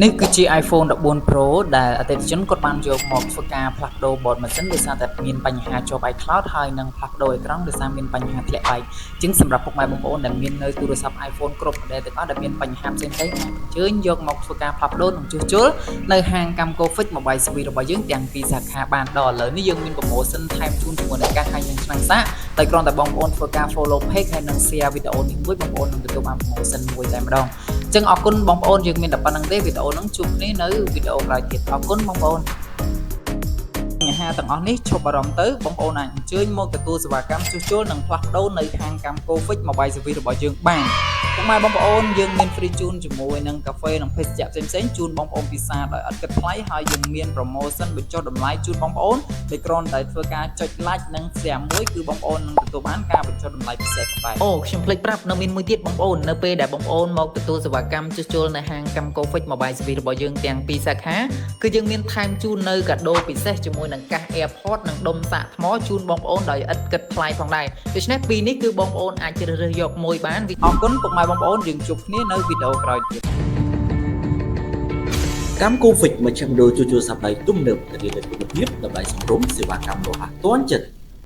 នេះគឺជា iPhone 14 Pro ដែលអតិថិជនគាត់បានយកមកធ្វើការផ្លាស់ប្ដូរបតម៉ាស៊ីនដោយសារតែមានបញ្ហាជាប់ iCloud ហើយនឹងផ្លាស់ប្ដូរអេក្រង់ដោយសារមានបញ្ហាធ្លាក់បែកជាងសម្រាប់ពុកម៉ែបងប្អូនដែលមាននៅទូរស័ព្ទ iPhone គ្រប់ model ទាំងអស់ដែលមានបញ្ហាផ្សេងៗអាចអញ្ជើញយកមកធ្វើការផ្លាស់ប្ដូរនិងជួសជុលនៅហាងកម្ម Cofix Mobile Service របស់យើងទាំងពីរសាខាបានដល់ឥឡូវនេះយើងមាន promotion ថែមជូនជាមួយនឹងការហើយនឹងឆ្នាំងសាកតែគ្រាន់តែបងប្អូនធ្វើការ follow page ហើយនឹង share វីដេអូនេះមួយបងប្អូននឹងទទួលបាន promotion មួយតែម្ដងចឹងអរគុណបងប្អូនយើងមានតែប៉ុណ្្នឹងទេវីដេអូហ្នឹងជួបគ្នានៅវីដេអូក្រោយទៀតអរគុណបងប្អូនបញ្ហាទាំងអស់នេះឈប់អារម្មណ៍ទៅបងប្អូនអាចអញ្ជើញមកទទួលសេវាកម្មជួសជុលនិងផ្លាស់ប្ដូរនៅហាងកម្ម Cofix Mobile Service របស់យើងបានពុកម៉ែបងប្អូនយើងមាន free ជូនជាមួយនឹងកាហ្វេនិងភេសជ្ជៈផ្សេងៗជូនបងប្អូនពិសាដោយឥតគិតថ្លៃហើយយើងមាន promotion បញ្ចុះតម្លៃជូនបងប្អូនដែលគ្រាន់តែធ្វើការចុច like និង share មួយគឺបងប្អូននឹងទទួលបានការបញ្ចុះតម្លៃពិសេសផងដែរអូខ្ញុំភ្លេចប្រាប់នៅមានមួយទៀតបងប្អូននៅពេលដែលបងប្អូនមកទទួលសេវាកម្មជួសជុលនៅហាងកម្ម Cofix Mobile Service របស់យើងទាំងពីរសាខាគឺយើងមានថែមជូននៅកាដូពិសេសជាមួយនឹងកាស AirPod និងដុំសាកថ្មជូនបងប្អូនដោយឥតគិតថ្លៃផងដែរដូច្នេះពីរនេះគឺបងប្អូនអាចជ្រើសរើសយកមួយបានអរគុណពុកម៉ែបងប្អូនយើងជួបគ្នានៅវីដេអូក្រោយទៀតកម្ម Cofix មជ្ឈមណ្ឌលជួសជុលស័ព្ទដៃទំនើបធានានូវគុណភាពតម្លៃសមរម្យសេវាកម្មរហ័សទាន់ចិត្ត